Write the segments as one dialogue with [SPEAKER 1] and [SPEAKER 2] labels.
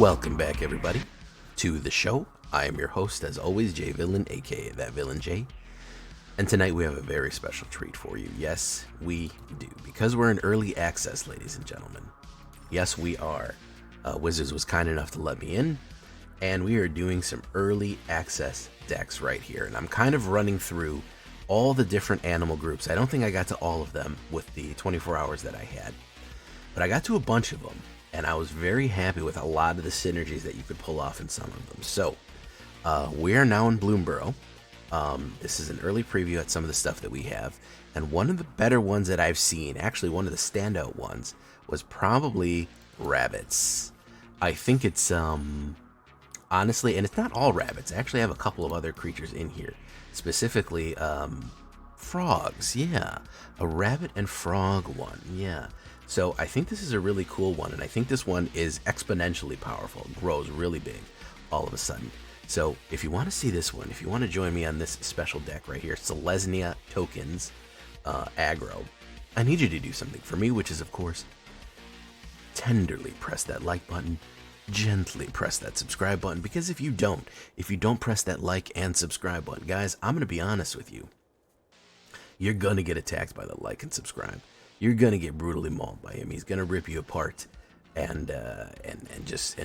[SPEAKER 1] Welcome back, everybody, to the show. I am your host, as always, Jay Villain, aka That Villain Jay. And tonight we have a very special treat for you. Yes, we do, because we're in early access, ladies and gentlemen. Yes, we are. Wizards was kind enough to let me in, and we are doing some early access decks right here. And I'm kind of running through all the different animal groups. I don't think I got to all of them with the 24 hours that I had, but I got to a bunch of them. And I was very happy with a lot of the synergies that you could pull off in some of them. So, we are now in BLOOMBURROW. This is an early preview at some of the stuff that we have. And one of the better ones that I've seen, actually one of the standout ones, was probably rabbits. I think it's, honestly, and it's not all rabbits. I actually have a couple of other creatures in here. Specifically, frogs, yeah. A rabbit and frog one, yeah. So I think this is a really cool one, and I think this one is exponentially powerful. It grows really big all of a sudden. So if you want to see this one, if you want to join me on this special deck right here, Selesnya tokens, aggro, I need you to do something for me, which is, of course, tenderly press that like button, gently press that subscribe button, because if you don't press that like and subscribe button, guys, I'm going to be honest with you. You're going to get attacked by the like and subscribe. You're gonna get brutally mauled by him. He's gonna rip you apart and just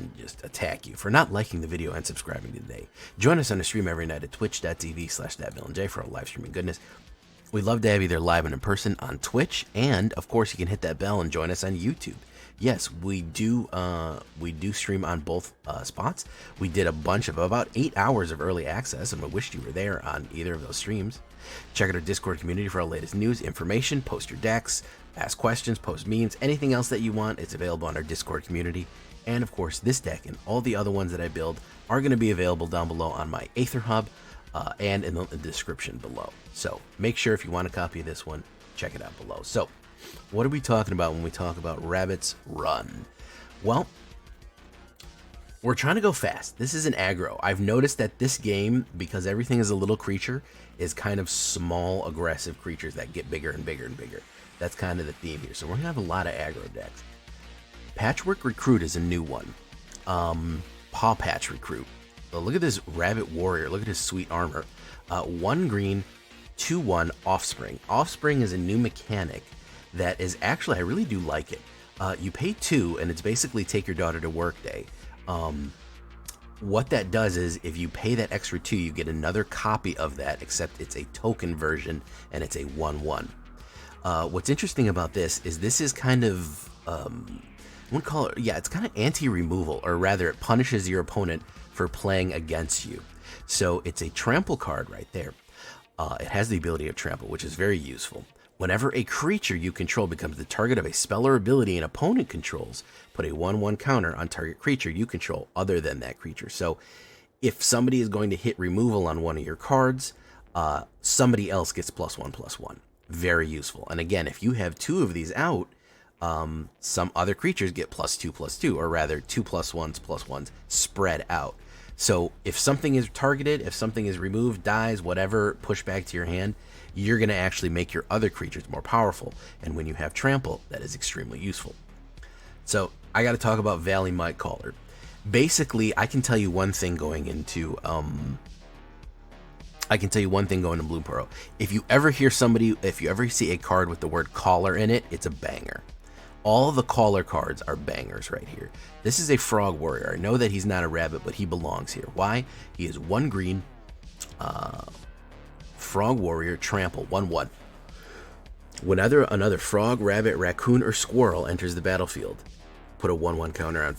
[SPEAKER 1] attack you for not liking the video and subscribing today. Join us on the stream every night at twitch.tv/thatvillainj for our live streaming goodness. We'd love to have you there live and in person on Twitch, and of course you can hit that bell and join us on YouTube. Yes, we do stream on both spots. We did a bunch of about 8 hours of early access, and I wished you were there on either of those streams. Check out our Discord community for our latest news, information, post your decks, ask questions, post memes, anything else that you want. It's available on our Discord community. And of course, this deck and all the other ones that I build are going to be available down below on my AetherHub and in the description below. So make sure if you want a copy of this one, check it out below. So what are we talking about when we talk about Rabbits Run? Well, we're trying to go fast. This is an aggro. I've noticed that this game, because everything is a little creature, is kind of small, aggressive creatures that get bigger and bigger and bigger. That's kind of the theme here. So we're going to have a lot of aggro decks. Patchwork Recruit is a new one. Paw Patch Recruit. So look at this Rabbit Warrior. Look at his sweet armor. 1 green, 2/1 Offspring. Offspring is a new mechanic that is actually, I really do like it. You pay 2, and it's basically take your daughter to work day. What that does is if you pay that extra 2, you get another copy of that, except it's a token version and it's a 1/1. What's interesting about this is kind of, I wouldn't call it, yeah, it's kind of anti-removal, or rather it punishes your opponent for playing against you. So it's a trample card right there. It has the ability of trample, which is very useful. Whenever a creature you control becomes the target of a spell or ability an opponent controls, put a 1/1 counter on target creature you control other than that creature. So if somebody is going to hit removal on one of your cards, somebody else gets +1/+1. Very useful. And again, if you have 2 of these out, some other creatures get +2/+2, or rather 2+1/+1 spread out. So if something is targeted, if something is removed, dies, whatever, push back to your hand, you're going to actually make your other creatures more powerful. And when you have trample, that is extremely useful. So I got to talk about Valley Mite Caller. Basically, I can tell you one thing going into BLOOMBURROW. If you ever see a card with the word caller in it, it's a banger. All the caller cards are bangers right here. This is a Frog Warrior. I know that he's not a rabbit, but he belongs here. Why? He is 1 green, Frog Warrior, trample, 1/1. Whenever another frog, rabbit, raccoon, or squirrel enters the battlefield, put a 1/1 counter on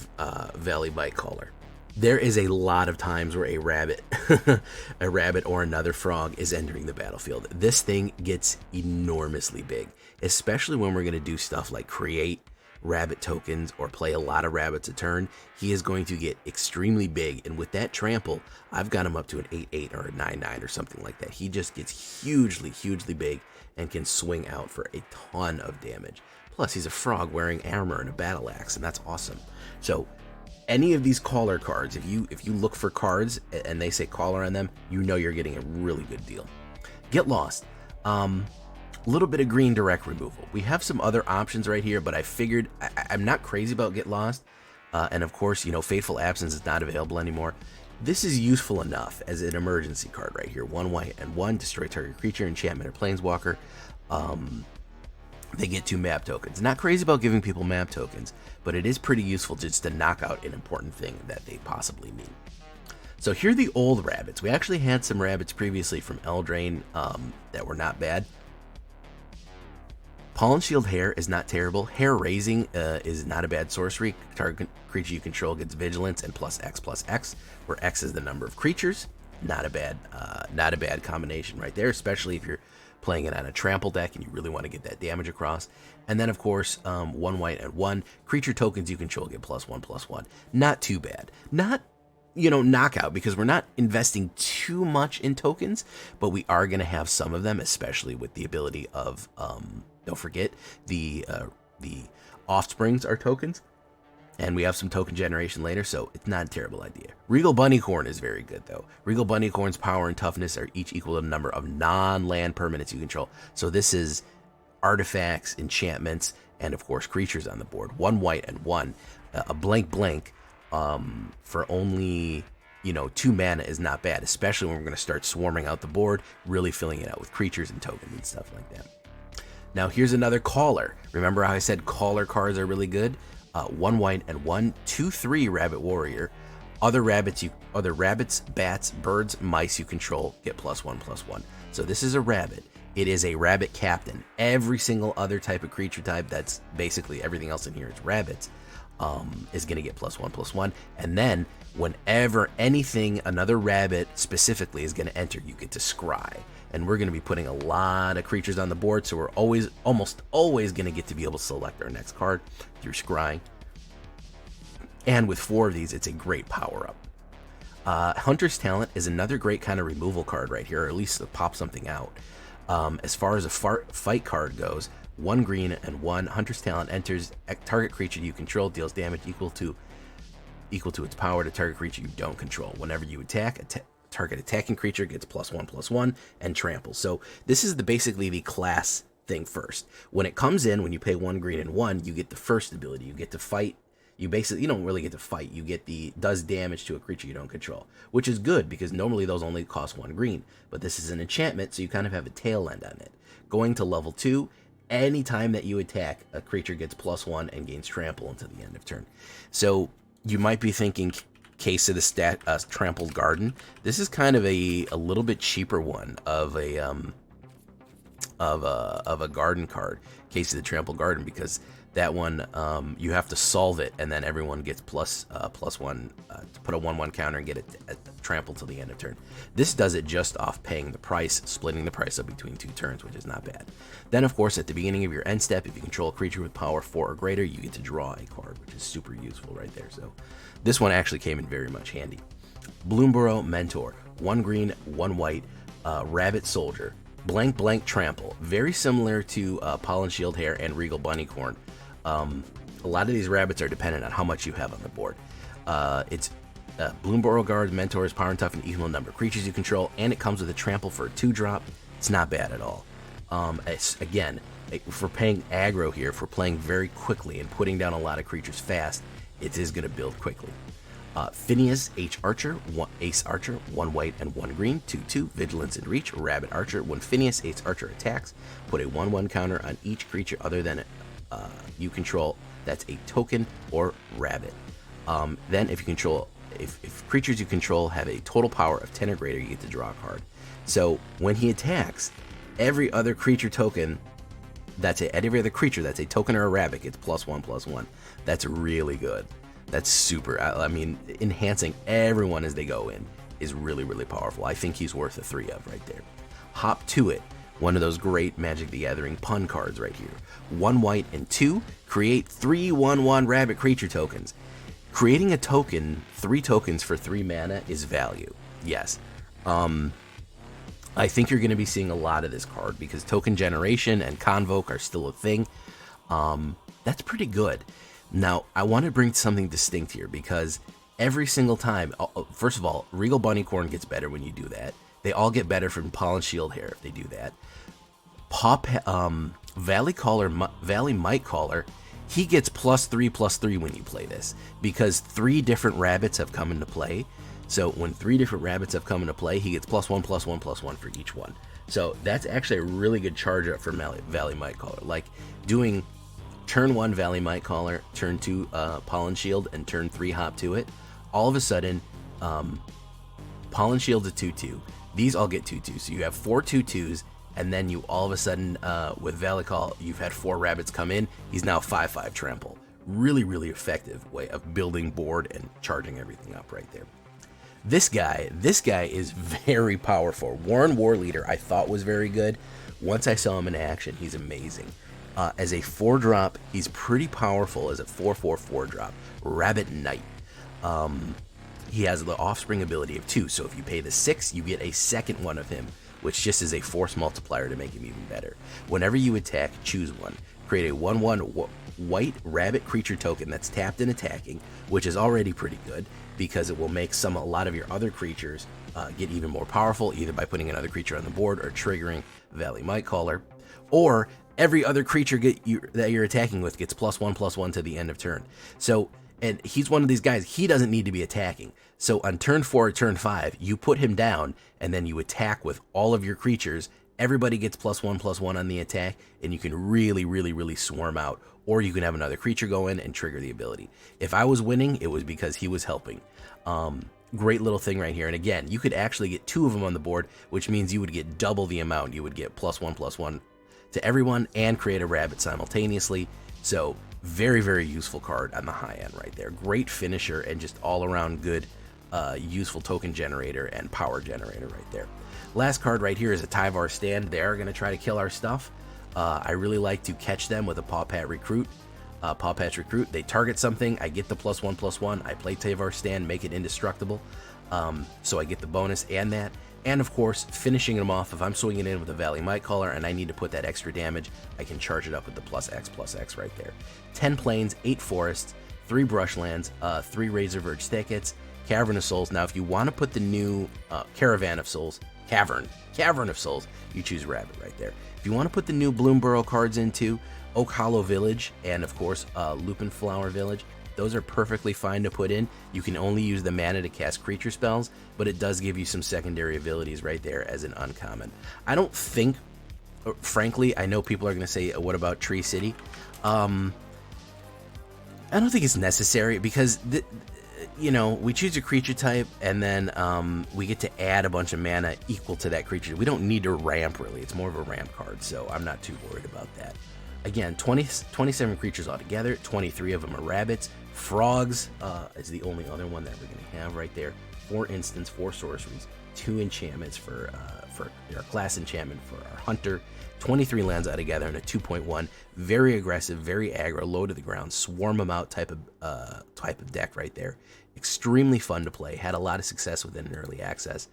[SPEAKER 1] Valley Mite Caller. There is a lot of times where a rabbit or another frog is entering the battlefield. This thing gets enormously big, especially when we're going to do stuff like create rabbit tokens or play a lot of rabbits a turn. He is going to get extremely big, and with that trample, I've got him up to an 8/8 or a 9/9 or something like that. He just gets hugely big and can swing out for a ton of damage. Plus, he's a frog wearing armor and a battle axe, and that's awesome. So any of these caller cards, if you look for cards and they say caller on them, you know you're getting a really good deal. Get Lost. A little bit of green direct removal. We have some other options right here, but I figured I'm not crazy about Get Lost, And of course, you know, Fateful Absence is not available anymore. This is useful enough as an emergency card right here. 1 white and 1, destroy target creature, enchantment, or planeswalker. They get 2 map tokens. Not crazy about giving people map tokens, but it is pretty useful just to knock out an important thing that they possibly need. So here are the old rabbits. We actually had some rabbits previously from Eldraine that were not bad. Pollen Shield Hair is not terrible. Hair Raising is not a bad sorcery. Target creature you control gets Vigilance and +X, where X is the number of creatures. Not a bad combination right there, especially if you're playing it on a trample deck and you really want to get that damage across. And then, of course, 1 white and 1 creature tokens you control get +1/+1. Not too bad. Not, you know, knockout, because we're not investing too much in tokens, but we are going to have some of them, especially with the ability of don't forget the offsprings are tokens, and we have some token generation later, so it's not a terrible idea. Regal Bunnycorn is very good, though. Regal Bunnycorn's power and toughness are each equal to the number of non-land permanents you control. So this is artifacts, enchantments, and of course creatures on the board. 1 white and 1, a blank for only, you know, 2 mana is not bad, especially when we're going to start swarming out the board, really filling it out with creatures and tokens and stuff like that. Now here's another caller. Remember how I said caller cards are really good? 1 white and 1, 2/3 Rabbit Warrior. Other rabbits, bats, birds, mice you control get +1/+1. So this is a rabbit. It is a rabbit captain. Every single other type of creature type, that's basically everything else in here, it's rabbits, is going to get +1/+1. And then whenever another rabbit specifically is going to enter, you get to scry. And we're going to be putting a lot of creatures on the board, so we're almost always going to get to be able to select our next card through scrying. And with 4 of these, it's a great power-up. Hunter's Talent is another great kind of removal card right here, or at least to pop something out. As far as a fight card goes, 1 green and 1, Hunter's Talent enters, target creature you control deals damage equal to its power to target creature you don't control. Whenever you attack, target attacking creature gets +1/+1 and trample. So this is basically the class thing first. When it comes in, when you pay 1 green and 1, you get the first ability. You get to fight. You don't really get to fight. You get does damage to a creature you don't control, which is good because normally those only cost 1 green. But this is an enchantment, so you kind of have a tail end on it. Going to level 2, anytime that you attack, a creature gets +1 and gains trample until the end of turn. So you might be thinking, case of the Trampled Garden. This is kind of a little bit cheaper one of a garden card, Case of the Trampled Garden, because that one you have to solve it, and then everyone gets +1 to put a 1/1 counter and get it trampled till the end of turn. This does it just off paying the price, splitting the price up between 2 turns, which is not bad. Then, of course, at the beginning of your end step, if you control a creature with power 4 or greater, you get to draw a card, which is super useful right there. So this one actually came in very much handy. Bloomborough Mentor, 1 green, 1 white, Rabbit Soldier, blank trample, very similar to Pollen Shield Hair and Regal Bunnycorn. A lot of these rabbits are dependent on how much you have on the board. It's Bloomborough Guard's Mentor is power and tough and equal number of creatures you control, and it comes with a trample for a 2-drop. It's not bad at all. Again, if we're paying aggro here, if we're playing very quickly and putting down a lot of creatures fast, it is going to build quickly. Phineas Ace Archer, 1 white and 1 green, 2/2, Vigilance and Reach, Rabbit Archer. When Phineas Ace Archer attacks, put a 1/1 counter on each creature other than you control that's a token or rabbit. Then if creatures you control have a total power of 10 or greater, you get to draw a card. So when he attacks, every other creature token every other creature that's a token or a rabbit gets +1/+1. That's really good. That's super. I mean, enhancing everyone as they go in is really, really powerful. I think he's worth a 3 of right there. Hop to It, one of those great Magic the Gathering pun cards right here. 1 white and 2, create 3 1/1 rabbit creature tokens. Creating a token, 3 tokens for 3 mana is value. Yes. I think you're going to be seeing a lot of this card because token generation and convoke are still a thing. That's pretty good. Now, I want to bring something distinct here because every single time, first of all, Regal Bunnycorn gets better when you do that. They all get better from Pollen Shield Hair if they do that. Valley Might Caller he gets +3/+3 when you play this, because 3 different rabbits have come into play. So when 3 different rabbits have come into play, he gets +1/+1/+1 for each one. So that's actually a really good charge up for Valley Might Caller. Like doing turn 1 Valley Might Caller, turn 2 Pollen Shield, and turn 3 Hop to it. All of a sudden, Pollen Shield's a 2/2. These all get 2/2. So you have 4 2/2s, and then you all of a sudden, with Valley Call, you've had 4 rabbits come in. He's now 5/5 trample. Really, really effective way of building board and charging everything up right there. This guy is very powerful. Warren War Leader I thought was very good. Once I saw him in action, he's amazing. As a 4-drop, he's pretty powerful as a 4/4 drop. Rabbit Knight. He has the offspring ability of 2, so if you pay the 6, you get a second one of him, which just is a force multiplier to make him even better. Whenever you attack, choose one. Create a 1/1 white rabbit creature token that's tapped and attacking, which is already pretty good because it will make a lot of your other creatures get even more powerful, either by putting another creature on the board or triggering Valley Might Caller, or every other creature that you're attacking with gets +1/+1 to the end of turn. So, and he's one of these guys, he doesn't need to be attacking. So on turn 4 or turn 5, you put him down, and then you attack with all of your creatures. Everybody gets +1/+1 on the attack, and you can really, really, really swarm out. Or you can have another creature go in and trigger the ability. If I was winning, it was because he was helping. Great little thing right here. And again, you could actually get 2 of them on the board, which means you would get double the amount. You would get +1/+1 to everyone and create a rabbit simultaneously. So very, very useful card on the high end right there. Great finisher and just all around good, useful token generator and power generator right there. Last card right here is a Tyvar Stand. They are going to try to kill our stuff. I really like to catch them with a Paw Patch Recruit. They target something, I get the +1/+1. I play Tyvar Stand, make it indestructible. So I get the bonus and that. And of course, finishing them off, if I'm swinging in with a Valley Might Caller and I need to put that extra damage, I can charge it up with the +X/+X right there. 10 plains, 8 forests, 3 brushlands, 3 Razor Verge Thickets, Cavern of Souls. Now, if you want to put the new Cavern of Souls, you choose Rabbit right there. If you want to put the new Bloomburrow cards into Oak Hollow Village and, of course, Lupin Flower Village, those are perfectly fine to put in. You can only use the mana to cast creature spells, but it does give you some secondary abilities right there as an uncommon. I don't think, frankly, I know people are going to say, what about Tree City? I don't think it's necessary because, we choose a creature type and then we get to add a bunch of mana equal to that creature. We don't need to ramp, really. It's more of a ramp card, so I'm not too worried about that. Again, 27 creatures altogether, 23 of them are rabbits. Frogs is the only other one that we're going to have right there. 4 instants, 4 sorceries, 2 enchantments for our class enchantment for our hunter. 23 lands altogether in a 2.1. Very aggressive, very aggro, low to the ground, swarm them out type of deck right there. Extremely fun to play. Had a lot of success within an early access.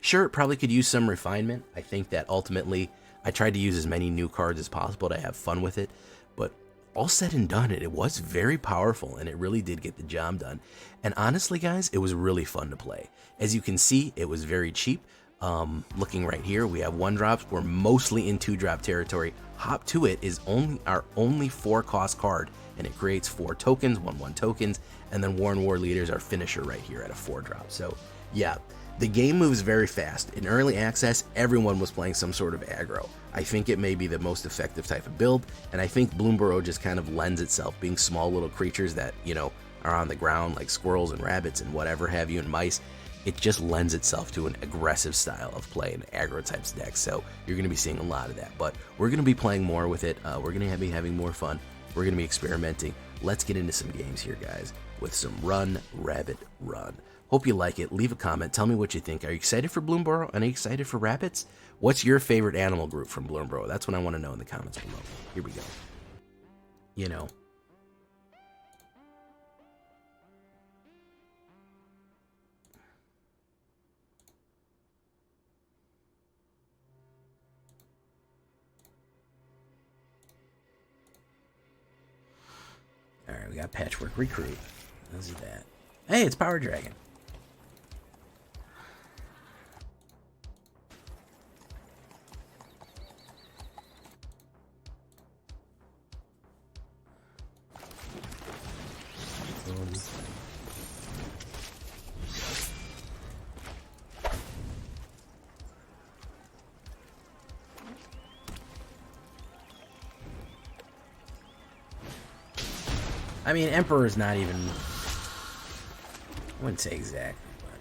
[SPEAKER 1] Sure, it probably could use some refinement. I think that ultimately I tried to use as many new cards as possible to have fun with it, but all said and done, it was very powerful and it really did get the job done. And honestly, guys, it was really fun to play. As you can see, it was very cheap. Looking right here, we have 1-drops. We're mostly in 2-drop territory. Hop to It is our only 4-cost card, and it creates 4 tokens, 1/1 tokens, and then Warren War Leaders, our finisher right here at a 4-drop. So yeah, the game moves very fast. In early access, everyone was playing some sort of aggro. I think it may be the most effective type of build, and I think Bloomburrow just kind of lends itself, being small little creatures that, are on the ground like squirrels and rabbits and whatever have you, and mice. It just lends itself to an aggressive style of play in aggro types decks, so you're going to be seeing a lot of that. But we're going to be playing more with it. We're going to be having more fun. We're going to be experimenting. Let's get into some games here, guys, with some Run, Rabbit, Run. Hope you like it. Leave a comment. Tell me what you think. Are you excited for Bloomburrow? And are you excited for rabbits? What's your favorite animal group from Bloomburrow? That's what I want to know in the comments below. Here we go. Alright, we got Patchwork Recruit. Let's do that. Hey, it's Power Dragon. I mean, Emperor is not even... I wouldn't say exactly, but...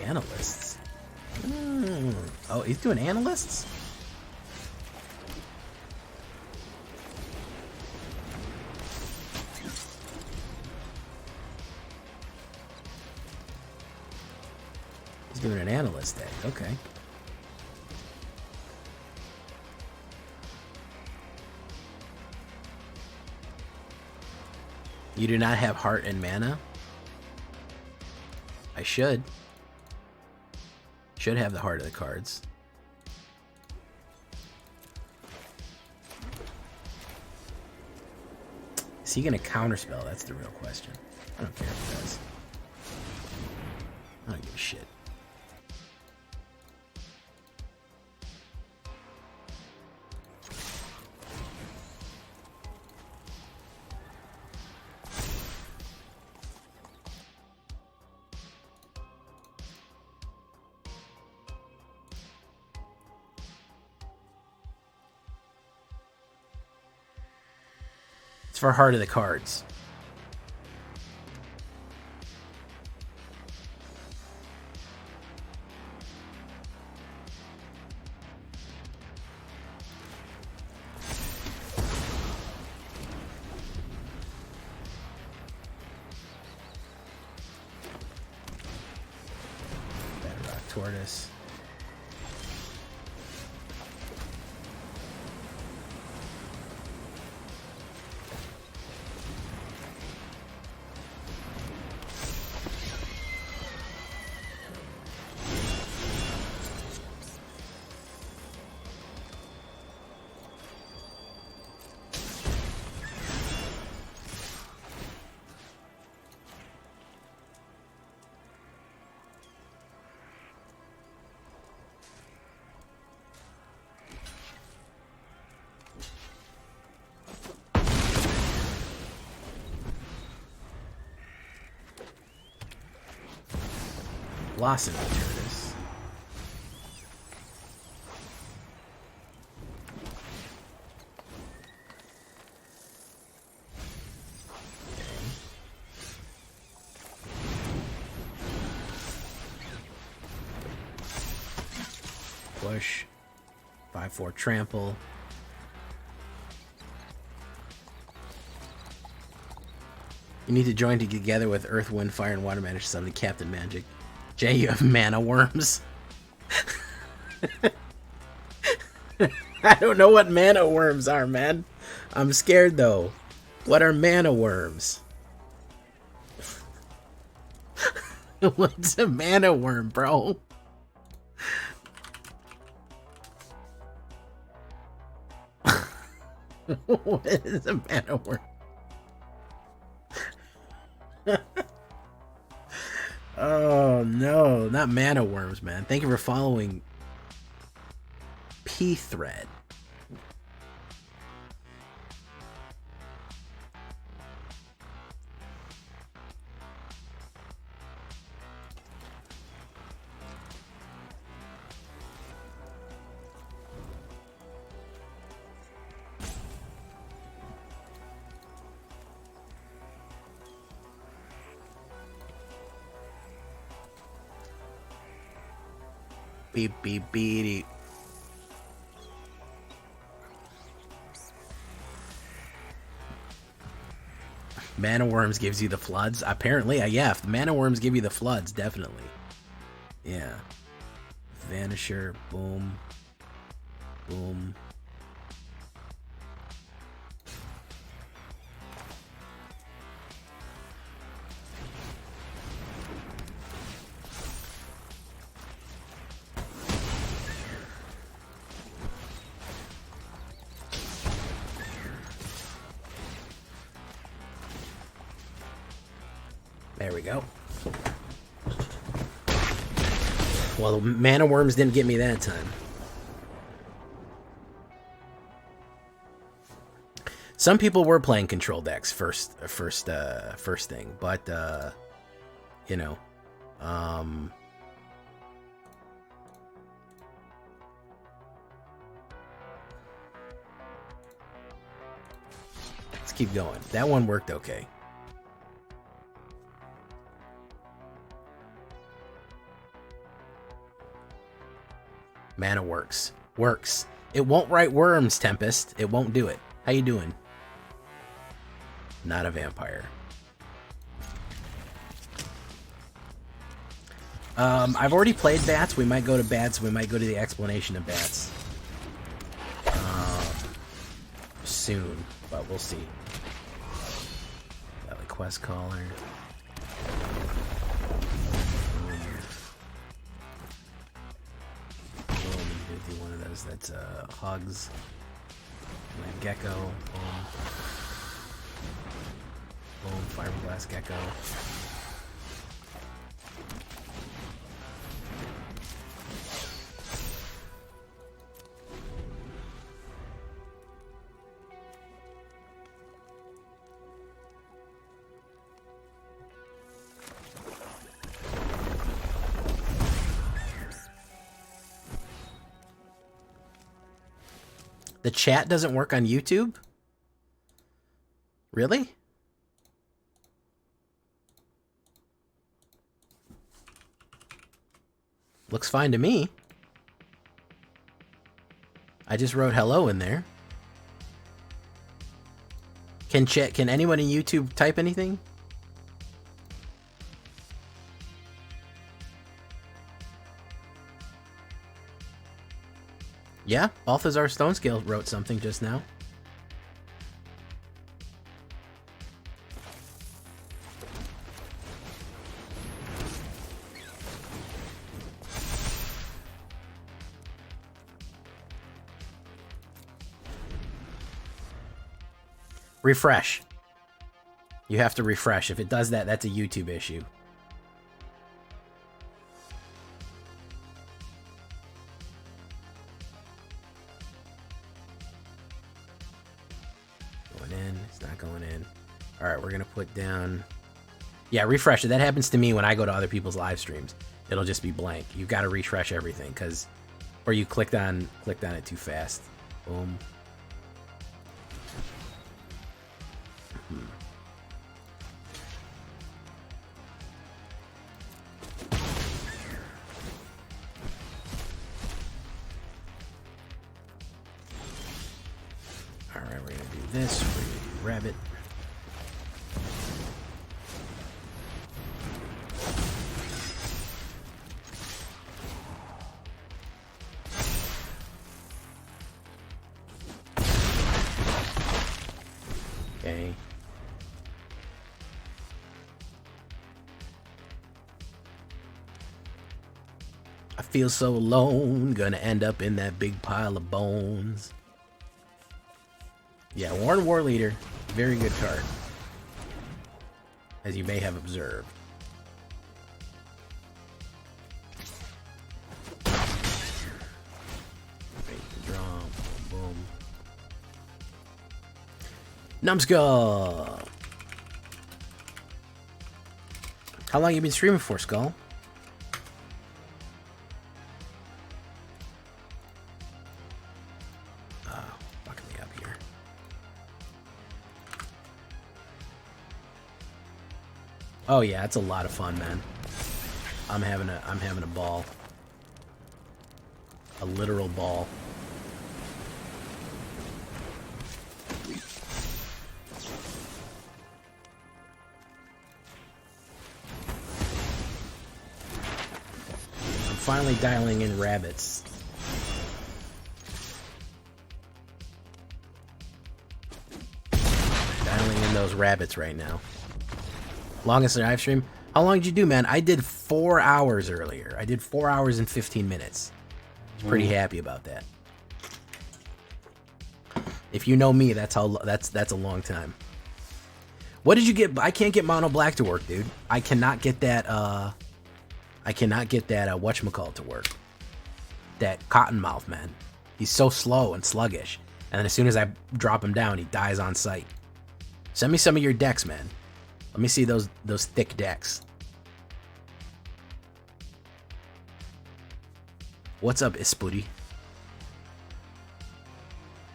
[SPEAKER 1] Analysts. Oh, he's doing analysts? He's doing an analyst deck. Okay. You do not have heart and mana? I should. Should have the heart of the cards. Is he gonna counterspell? That's the real question. I don't care if he does. I don't give a shit. It's for heart of the cards. Bedrock Tortoise. Blossom Tortoise. Push. 5/4 trample. You need to join together with Earth, Wind, Fire, and Water Magic to summon Captain Magic. Jay, you have mana worms. I don't know what mana worms are, man. I'm scared though. What are mana worms? What's a mana worm, bro? What is a mana worm? Oh no, not mana worms, man. Thank you for following P-Thread. Beep, beep, beep. Mana Worms gives you the floods? Apparently, yeah, if the Mana Worms give you the floods, definitely. Yeah. Vanisher, boom. Boom. There we go. Well, Mana Worms didn't get me that time. Some people were playing control decks first thing, but you know, let's keep going. That one worked okay. Mana works. Works. It won't write worms, Tempest. It won't do it. How you doing? Not a vampire. I've already played bats. We might go to bats. We might go to the explanation of bats soon, but we'll see. Valley Quest Caller. Do one of those. That's Hugs. And Gecko. Boom. Boom. Fiberglass Gecko. The chat doesn't work on YouTube? Really? Looks fine to me. I just wrote hello in there. Can anyone in YouTube type anything? Yeah, Balthazar Stonescale wrote something just now. Refresh. You have to refresh. If it does that, that's a YouTube issue. Alright, we're gonna put down... Yeah, refresh it. That happens to me when I go to other people's live streams. It'll just be blank. You've got to refresh everything, because... Or you clicked on it too fast. Boom. Alright, we're gonna do this. We're gonna do rabbit. Okay. I feel so alone, gonna end up in that big pile of bones. Yeah, Warren War Leader, very good card, as you may have observed. Draw, boom. Numbskull! How long you been streaming for, Skull? Fucking me up here. Oh yeah, it's a lot of fun, man. I'm having a ball. A literal ball. Finally dialing in rabbits. Dialing in those rabbits right now. Longest live stream? How long did you do, man? I did 4 hours earlier. I did 4 hours and 15 minutes. Pretty happy about that. If you know me, that's a long time. What did you get? I can't get mono black to work, dude. I cannot get that whatchamacallit to work. That Cottonmouth, man. He's so slow and sluggish. And then as soon as I drop him down, he dies on sight. Send me some of your decks, man. Let me see those thick decks. What's up, Ispudi?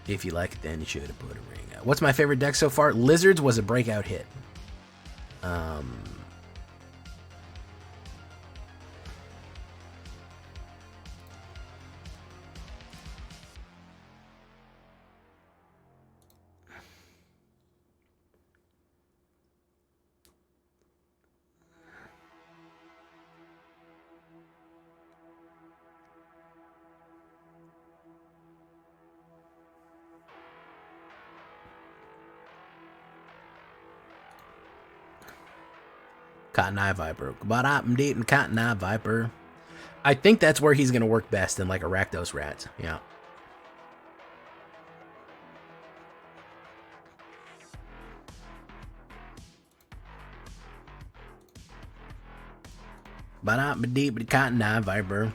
[SPEAKER 1] If you like it, then you should have put a ring out. What's my favorite deck so far? Lizards was a breakout hit. Cotton Eye Viper. But I'm dating Cotton Eye Viper. I think that's where he's going to work best, in like a Rakdos Rat. Yeah. But I'm deep with Cotton Eye Viper.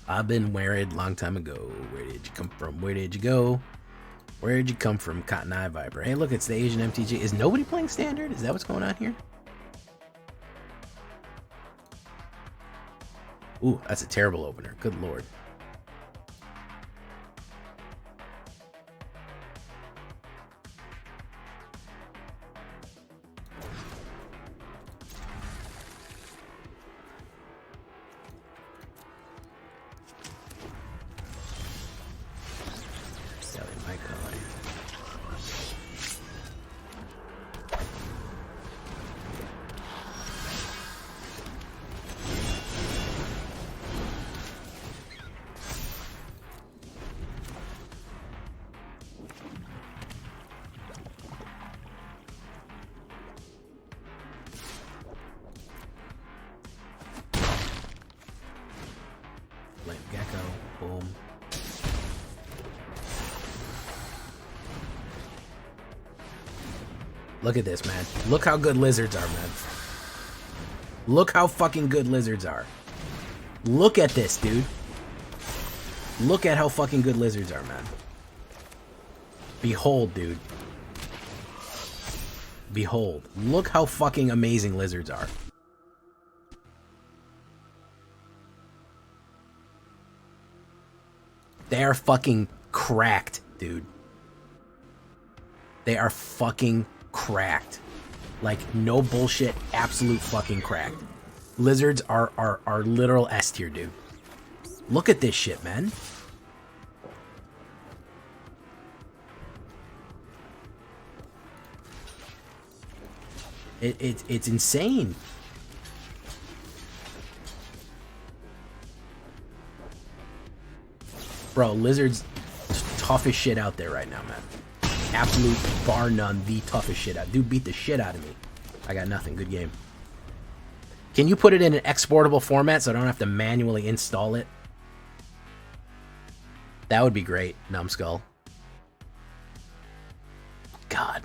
[SPEAKER 1] I've been married a long time ago. Where did you come from? Where did you go? Where did you come from, Cotton Eye Viper? Hey, look, it's the Asian MTG. Is nobody playing Standard? Is that what's going on here? Ooh, that's a terrible opener. Good lord. Look at this, man. Look how good lizards are, man. Look how fucking good lizards are. Look at this, dude. Look at how fucking good lizards are, man. Behold, dude. Behold. Look how fucking amazing lizards are. They are fucking cracked, dude. They are fucking cracked. Like, no bullshit, absolute fucking cracked. Lizards are literal S tier, dude. Look at this shit, man. It's insane. Bro, lizards toughest shit out there right now, man. Absolute, bar none, the toughest shit out. Dude beat the shit out of me. I got nothing. Good game. Can you put it in an exportable format so I don't have to manually install it? That would be great, Numbskull. God.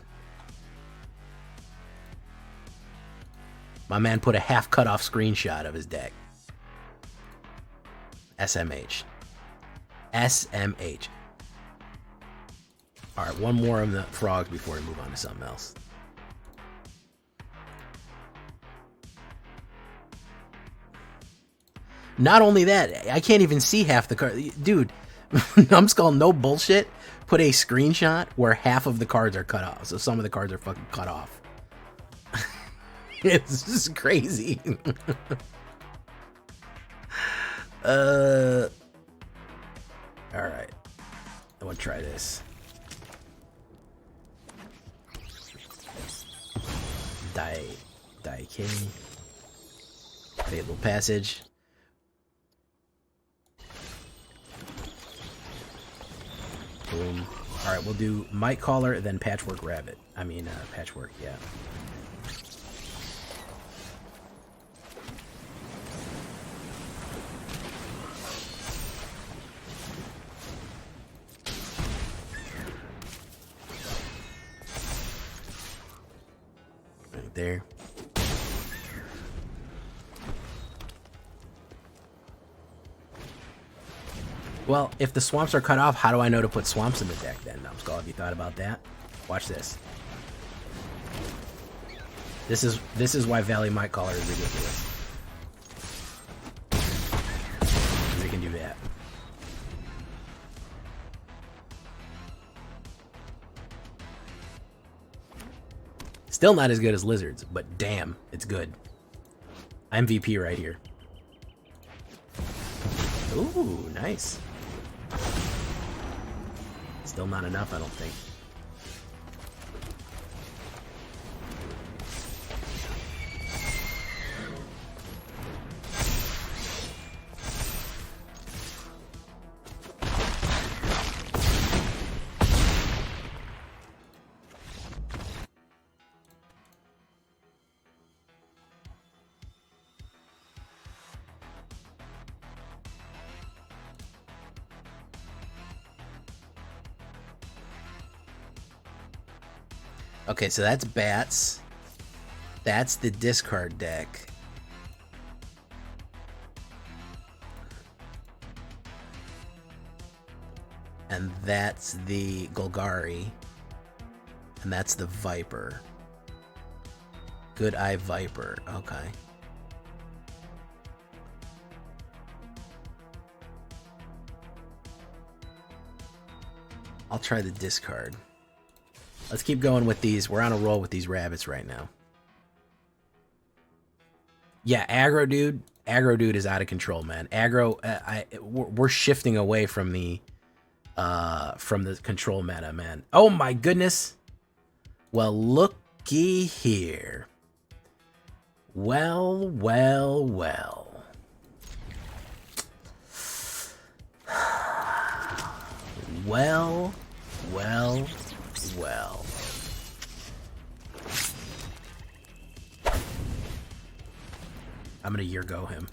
[SPEAKER 1] My man put a half cut off screenshot of his deck. SMH. SMH. Alright, one more of the frogs before we move on to something else. Not only that, I can't even see half the cards. Dude, Numbskull, no bullshit, put a screenshot where half of the cards are cut off. So some of the cards are fucking cut off. It's just crazy. Alright. I want to try this. Die King. Fatal Passage. Boom. Alright, we'll do Might Caller, then Patchwork Rabbit. I mean, Patchwork, yeah. Right there. Well, if the swamps are cut off, how do I know to put swamps in the deck then, Numbskull? Have you thought about that? Watch this. This is why Valley Might Caller is ridiculous. They can do that. Still not as good as Lizards, but damn, it's good. MVP right here. Ooh, nice. Still not enough, I don't think. Okay, so that's bats. That's the discard deck. And that's the Golgari. And that's the Viper. Good Eye Viper. Okay. I'll try the discard. Let's keep going with these. We're on a roll with these rabbits right now. Yeah, aggro dude. Aggro dude is out of control, man. Aggro, we're shifting away from the control meta, man. Oh my goodness. Well, looky here. Well, well, well. Well, well, well. I'm gonna year go him.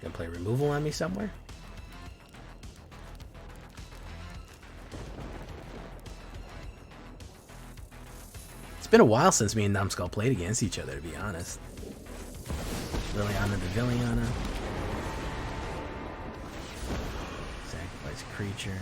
[SPEAKER 1] Gonna play removal on me somewhere? It's been a while since me and Numbskull played against each other, to be honest. Liliana the Villiana. Sacrifice a creature.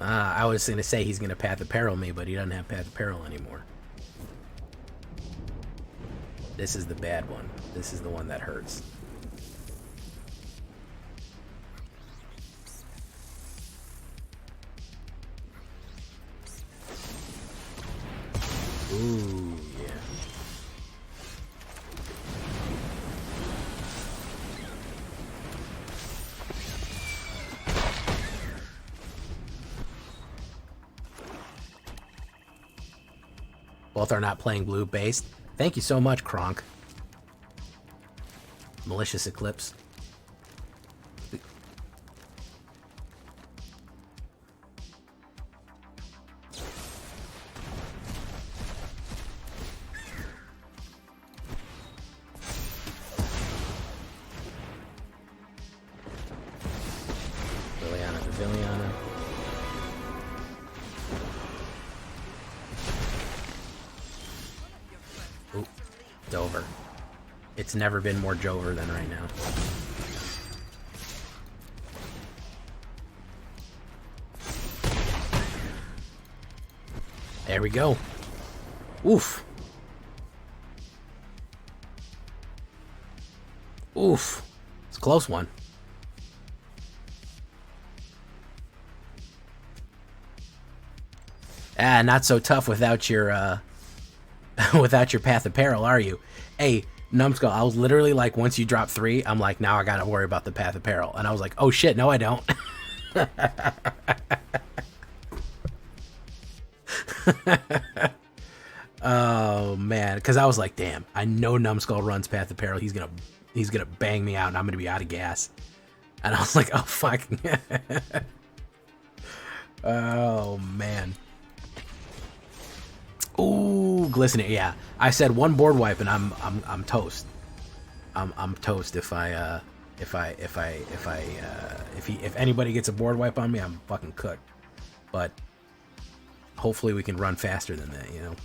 [SPEAKER 1] I was going to say he's going to Path of Peril me, but he doesn't have Path of Peril anymore. This is the bad one. This is the one that hurts. Ooh, yeah. Both are not playing blue based. Thank you so much, Kronk. Malicious Eclipse. Liliana the Villiana. Ooh, Dover. It's never been more Jover than right now. There we go. Oof. Oof. It's a close one. Ah, not so tough without your without your Path of Peril, are you? Hey, Numbskull, I was literally like, once you drop 3, I'm like, now I gotta worry about the Path of Peril. And I was like, oh shit, no I don't. Oh man, because I was like, damn, I know Numbskull runs Path of Peril. He's gonna bang me out, and I'm gonna be out of gas. And I was like, oh fuck. Oh man. Ooh, glistening. Yeah, I said 1 board wipe, and I'm toast. I'm toast if anybody gets a board wipe on me, I'm fucking cooked. But hopefully we can run faster than that, you know.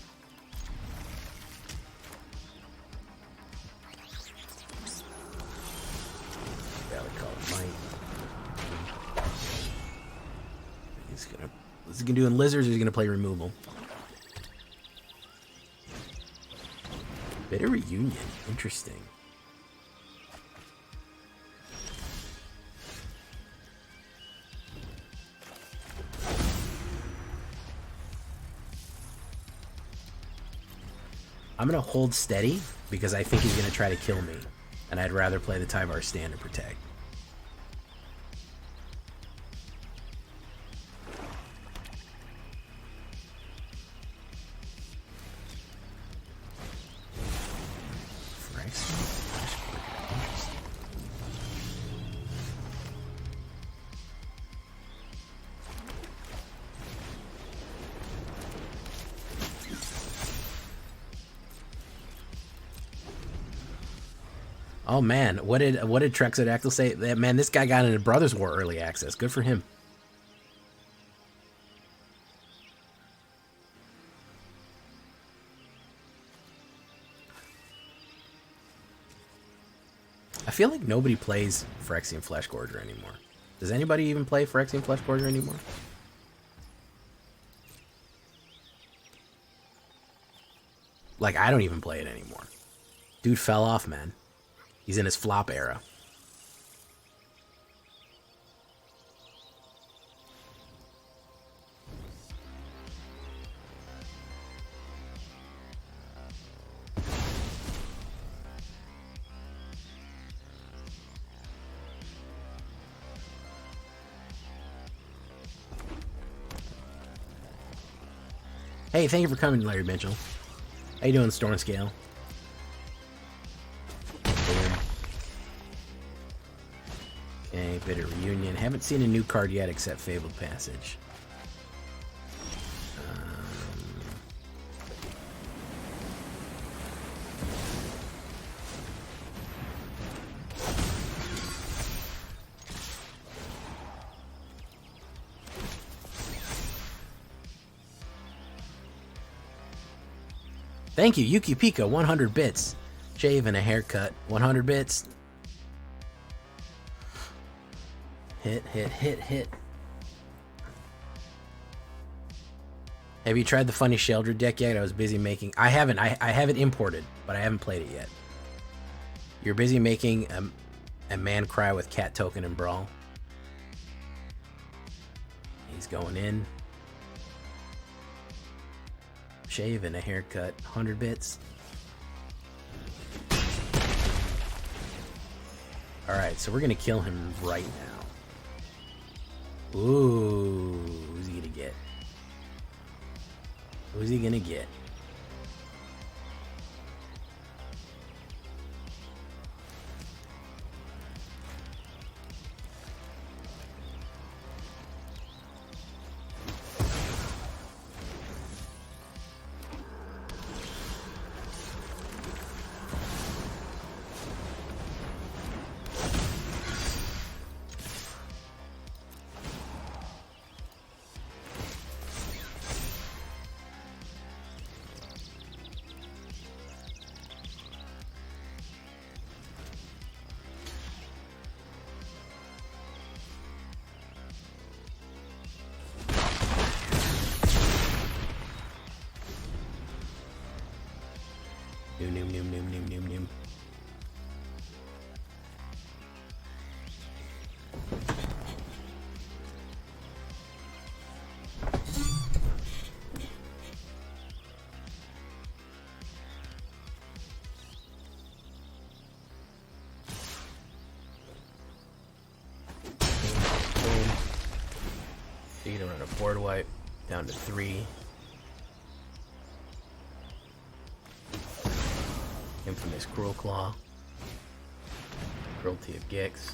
[SPEAKER 1] Is he gonna do in lizards, or is he gonna play removal? Bitter Reunion, interesting. I'm gonna hold steady because I think he's gonna try to kill me, and I'd rather play the Tyvar stand to protect. Oh man, what did Trexodactyl say? Man, this guy got into Brothers War early access. Good for him. I feel like nobody plays Phyrexian Fleshgorger anymore. Does anybody even play Phyrexian Fleshgorger anymore? Like, I don't even play it anymore. Dude fell off, man. He's in his flop era. Hey, thank you for coming, Larry Mitchell. How you doing, Storm Scale? Okay, Bitter Reunion. Haven't seen a new card yet except Fabled Passage. Thank you, Yuki Pika, 100 bits. Shave and a haircut, 100 bits. Hit, hit, hit, hit. Have you tried the Funny Sheldred deck yet? I was busy making... I haven't. I have it imported, but I haven't played it yet. You're busy making a man cry with Cat Token and Brawl. He's going in. Shave and a haircut, 100 bits. Alright, so we're gonna kill him right now. Ooh, who's he gonna get? Who's he gonna get? Noom. card wipe down to 3. Infamous Cruel Claw. Cruelty of Gix.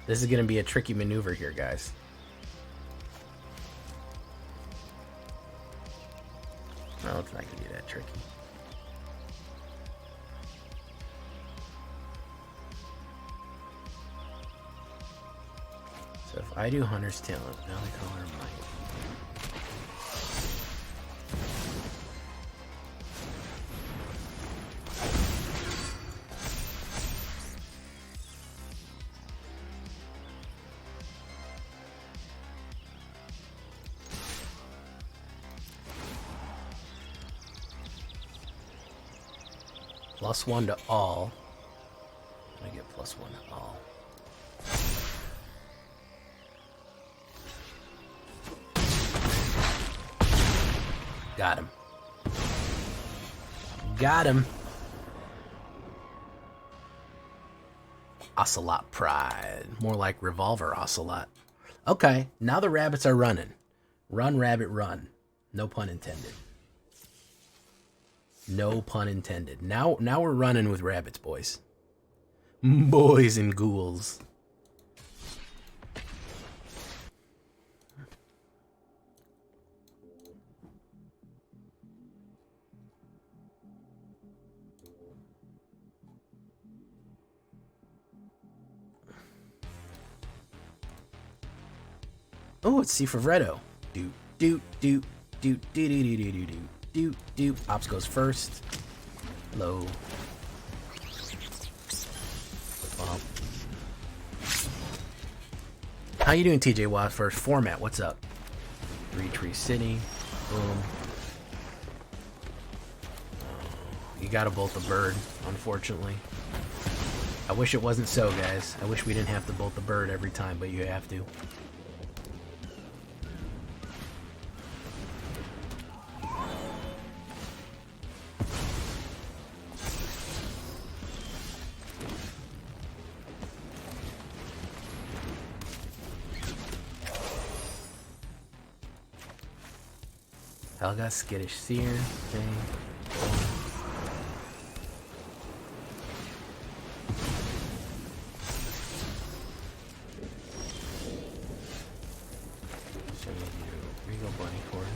[SPEAKER 1] This is going to be a tricky maneuver here, guys. No, it's not going to be that tricky. So if I do Hunter's Talent, now I call her Might. +1 to all. I get +1 to all. Got him. Got him. Ocelot Pride. More like Revolver Ocelot. Okay, now the rabbits are running. Run, rabbit, run. No pun intended. No pun intended. Now we're running with rabbits, boys. Boys and ghouls. Oh, it's Cifravretto. Do do do do do do do do do do do. Ops goes first. Hello. How you doing, TJ Watt? First format. What's up? 3-Tree City. Boom. You gotta bolt the bird, unfortunately. I wish it wasn't so, guys. I wish we didn't have to bolt the bird every time, but you have to. Helga, Skittish Seer, thing. Show me you. Regal Bunny Cord.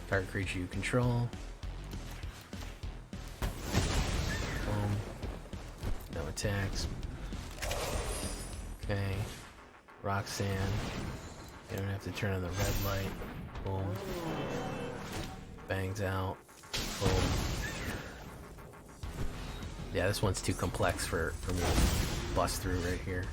[SPEAKER 1] Target creature you control. Attacks. Okay. Roxanne. You don't have to turn on the red light. Boom. Bangs out. Boom. Yeah, this one's too complex for me to bust through right here.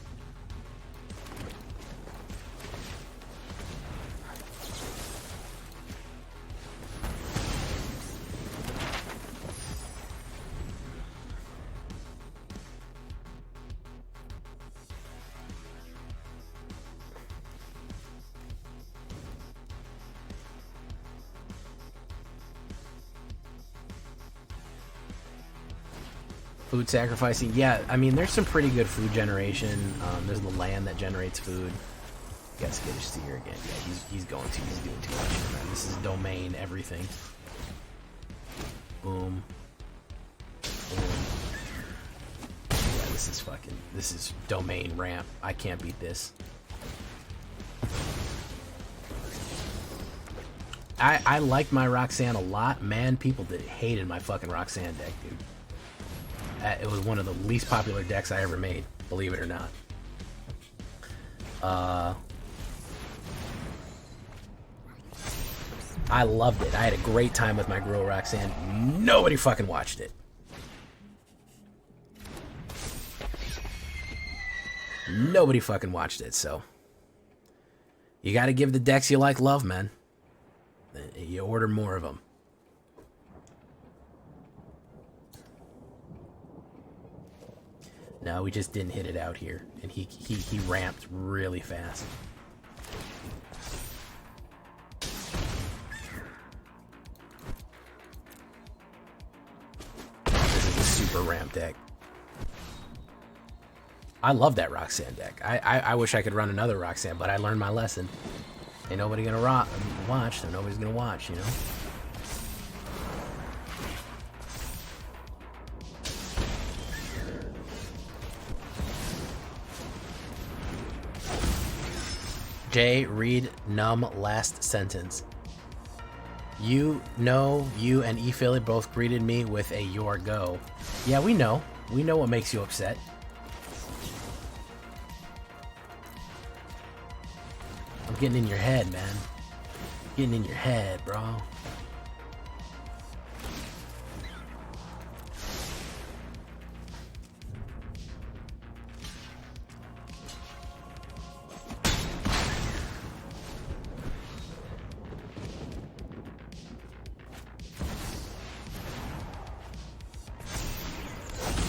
[SPEAKER 1] Food sacrificing, yeah. I mean, there's some pretty good food generation. There's the land that generates food. You got Skittish Seer again. Yeah, he's going to. He's doing too much here, man. This is domain everything. Boom. Boom. Yeah, this is domain ramp. I can't beat this. I liked my Roxanne a lot. Man, people hated my fucking Roxanne deck, dude. It was one of the least popular decks I ever made, believe it or not. I loved it. I had a great time with my girl Roxanne. Nobody fucking watched it. Nobody fucking watched it, so. You gotta give the decks you like love, man. You order more of them. No, we just didn't hit it out here, and he ramped really fast. This is a super ramp deck. I love that Roxanne deck. I wish I could run another Roxanne, but I learned my lesson. Ain't nobody gonna watch, so nobody's gonna watch, you know? Jay, read numb last sentence. You know, you and E-Philly both greeted me with a your go. Yeah, we know. We know what makes you upset. I'm getting in your head, man. Getting in your head, bro.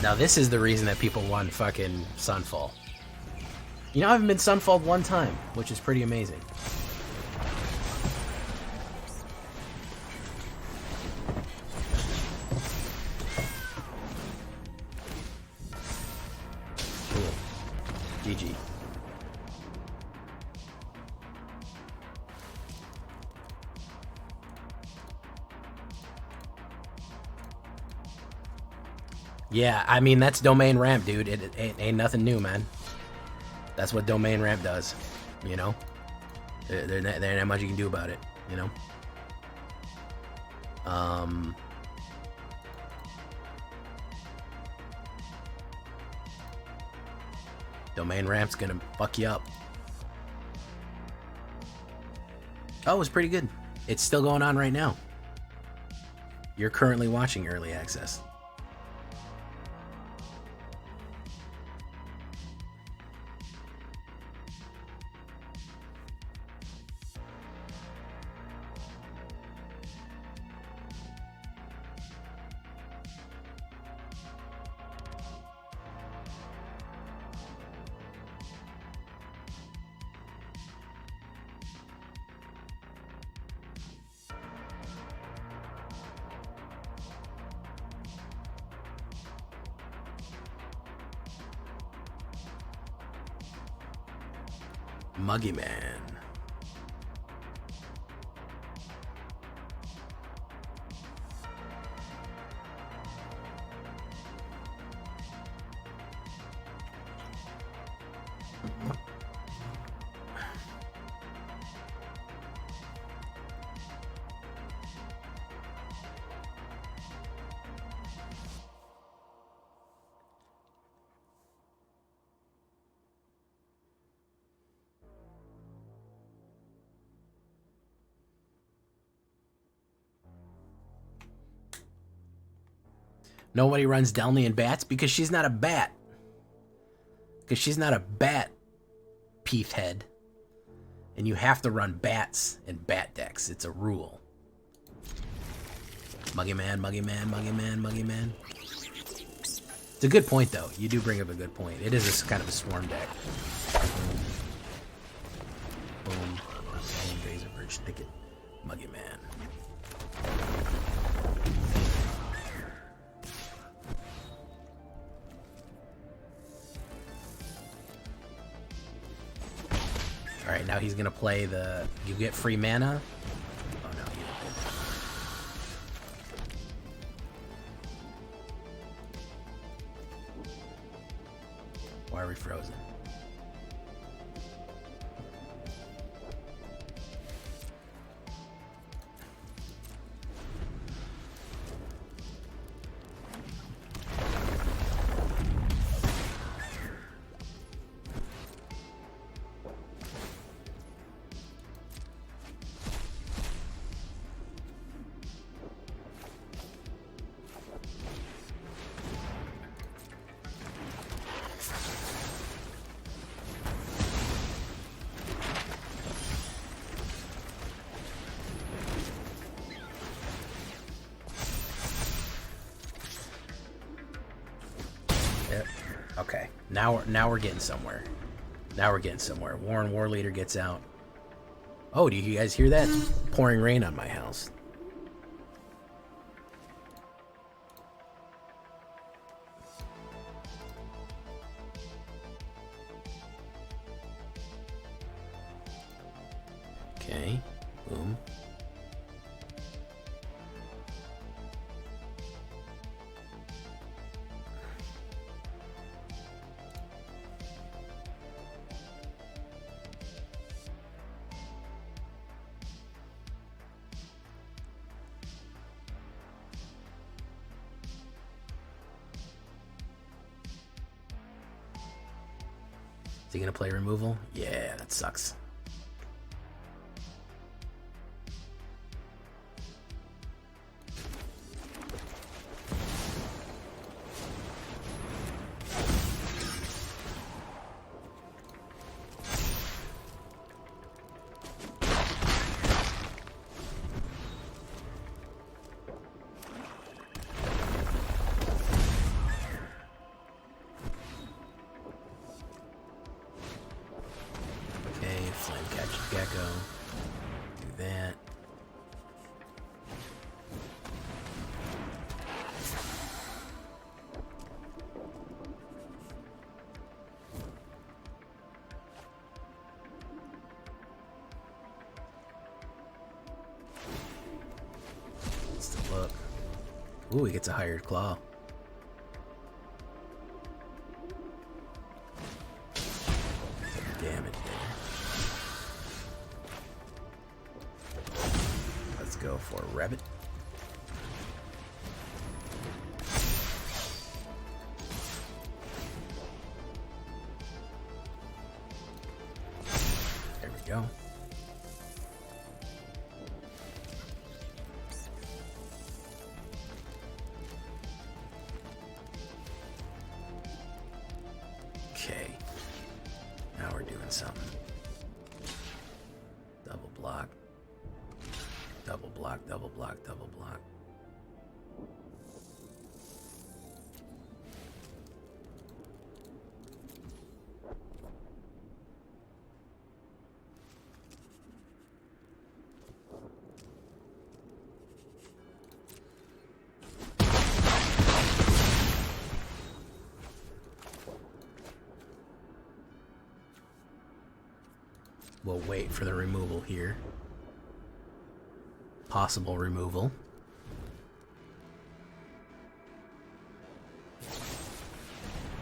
[SPEAKER 1] Now this is the reason that people won fucking Sunfall. You know, I haven't been Sunfalled one time, which is pretty amazing. Cool. GG. Yeah, I mean, that's domain ramp, dude. It ain't nothing new, man. That's what domain ramp does, you know? There ain't that much you can do about it, you know? Domain ramp's gonna fuck you up. Oh, it was pretty good. It's still going on right now. You're currently watching Early Access. Muggy Man. Nobody runs Delny and bats because she's not a bat. Because she's not a bat, Peeth head. And you have to run bats and bat decks. It's a rule. Muggy Man, Muggy Man, Muggy Man, Muggy Man. It's a good point, though. You do bring up a good point. It is kind of a swarm deck. Boom. Boom. Razor Bridge Thicket. Muggy Man. Alright, now he's gonna play the... You get free mana? Oh no, you don't. Why are we frozen? Okay, now we're getting somewhere. Now we're getting somewhere. Warren War Leader gets out. Oh, do you guys hear that? It's pouring rain on my house. Okay, boom. Is he gonna play removal? Yeah, that sucks. Gecko. Do that. Let's take a look. Ooh, he gets a hired claw. Damage there. Go for a rabbit. There we go. Okay. Now we're doing something. Double block. Double block, double block, double block. We'll wait for the removal here. Possible removal.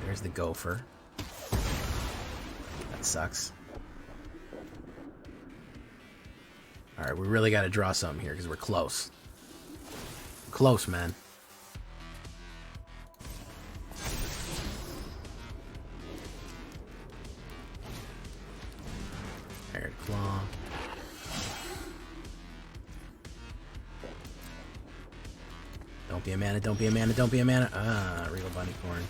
[SPEAKER 1] There's the gopher. That sucks. Alright, we really got to draw something here because we're close. Close, man. Iron Claw. Don't be a mana, don't be a mana, don't be a mana. Ah, Regal Bunny Corn.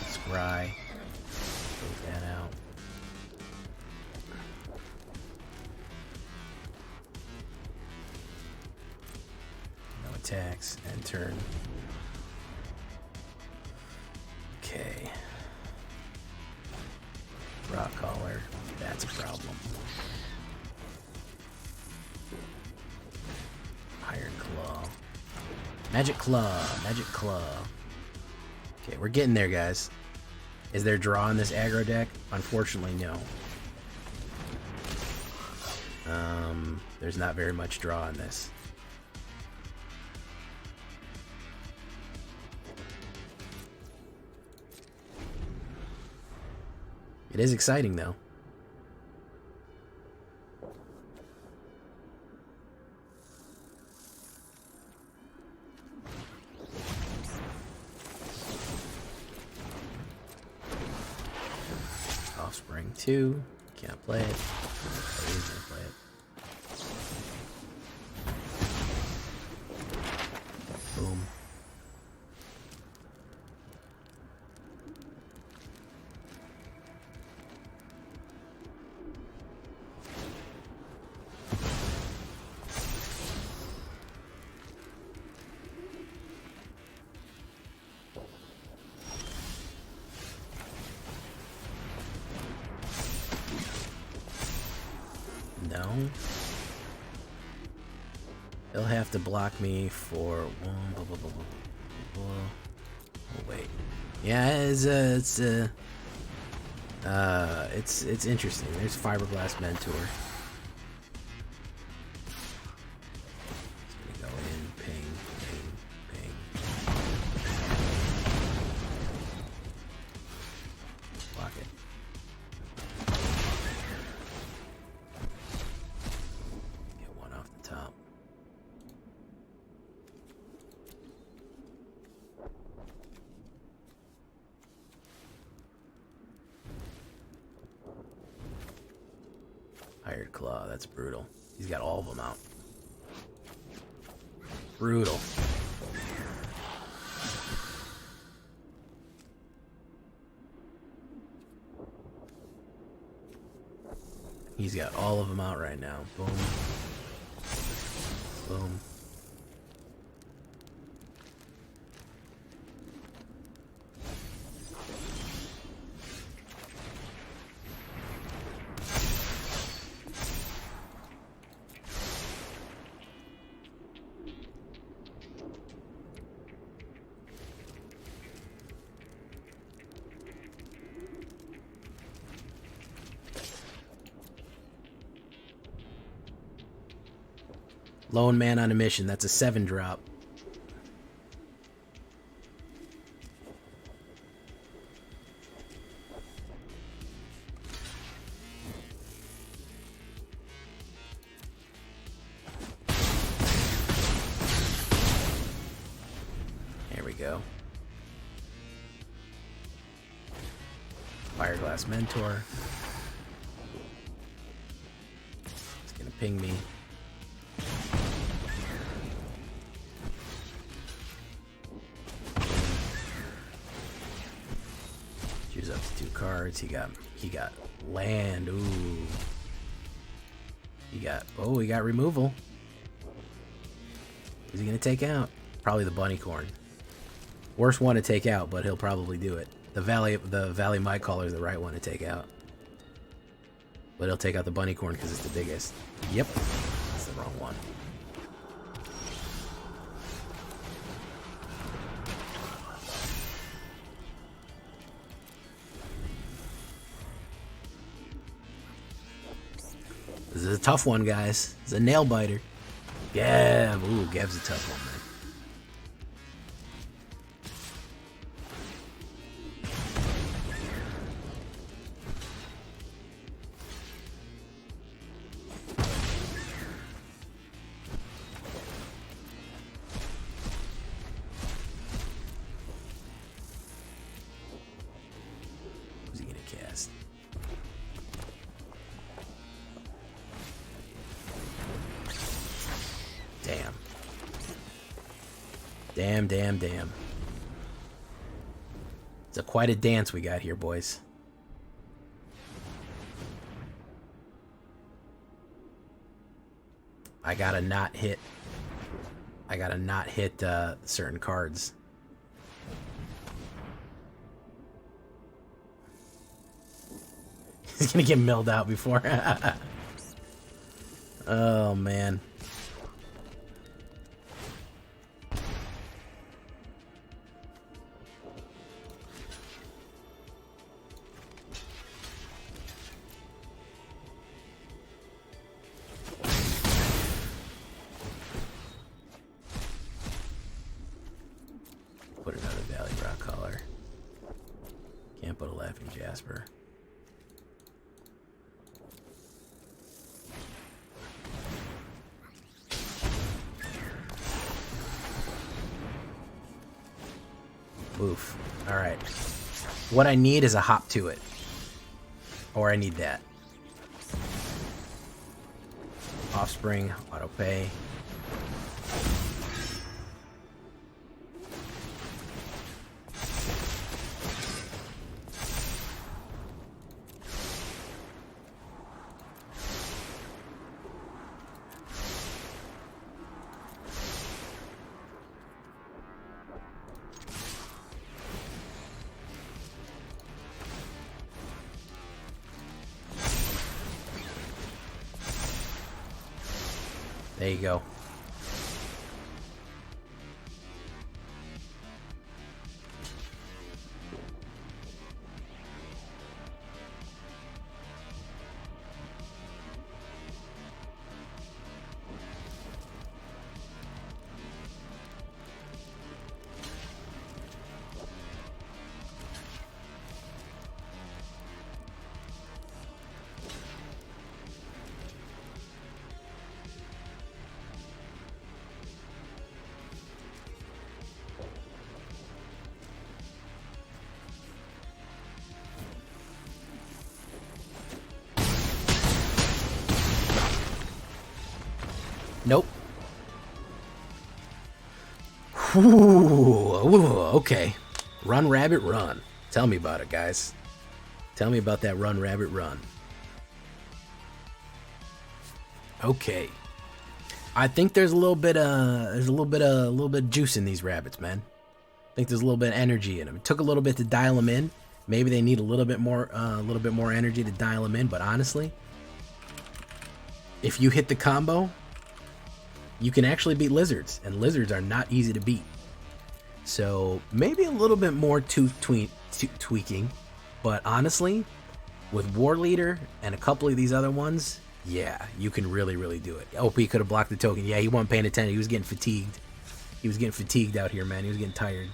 [SPEAKER 1] Scry. Take that out. No attacks. End turn. Okay. Rock Collar. That's a problem. Iron Claw. Magic Claw. Magic Claw. Okay, we're getting there, guys. Is there draw in this aggro deck? Unfortunately, no. There's not very much draw in this. It is exciting, though. Offspring 2. Can't play it. He's gonna play it. Boom. They'll have to block me for one. Blah, blah, blah, blah, blah. Oh wait, yeah, it's interesting. There's Fiberblast Mentor. Just gonna go in, ping, ping, ping. Block it. Get one off the top. Hired Claw, that's brutal. He's got all of them out. Brutal. He's got all of them out right now. Boom. Boom. Lone man on a mission. That's a 7-drop. There we go. Fireglass Mentor. It's gonna ping me. Choose up to 2 cards. He got land. Ooh. He got removal. Is he gonna take out? Probably the bunny corn. Worst one to take out, but he'll probably do it. The Valley Might Caller is the right one to take out. But he'll take out the bunny corn because it's the biggest. Yep. That's the wrong one. This is a tough one, guys. It's a nail biter. Gav. Ooh, Gav's a tough one, man. Who's he gonna cast? Damn. Damn, damn, damn. It's quite a dance we got here, boys. I gotta not hit certain cards. He's gonna get milled out before. Oh, man. Put another Valley Rock Caller. Can't put a Laughing Jasper. Oof. Alright. What I need is a hop to it. Or I need that. Offspring, auto pay. There you go. Okay. Run, rabbit, run. Tell me about it, guys. Tell me about that run, rabbit, run. Okay. I think there's a little bit of juice in these rabbits, man. I think there's a little bit of energy in them. It took a little bit to dial them in. Maybe they need a little bit more energy to dial them in. But honestly, if you hit the combo, you can actually beat lizards, and lizards are not easy to beat. So maybe a little bit more tweaking, but honestly, with War Leader and a couple of these other ones, yeah, you can really do it. OP could have blocked the token. Yeah, he wasn't paying attention. He was getting fatigued. He was getting fatigued out here, man. He was getting tired.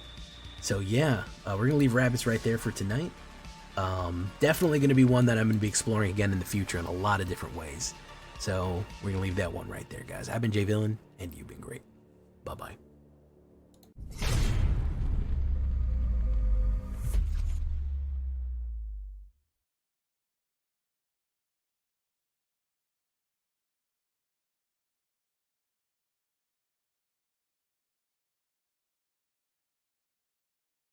[SPEAKER 1] So yeah, we're gonna leave rabbits right there for tonight. Definitely gonna be one that I'm gonna be exploring again in the future in a lot of different ways. So we're gonna leave that one right there, guys. I've been Jay Villain, and you've been great. Bye-bye.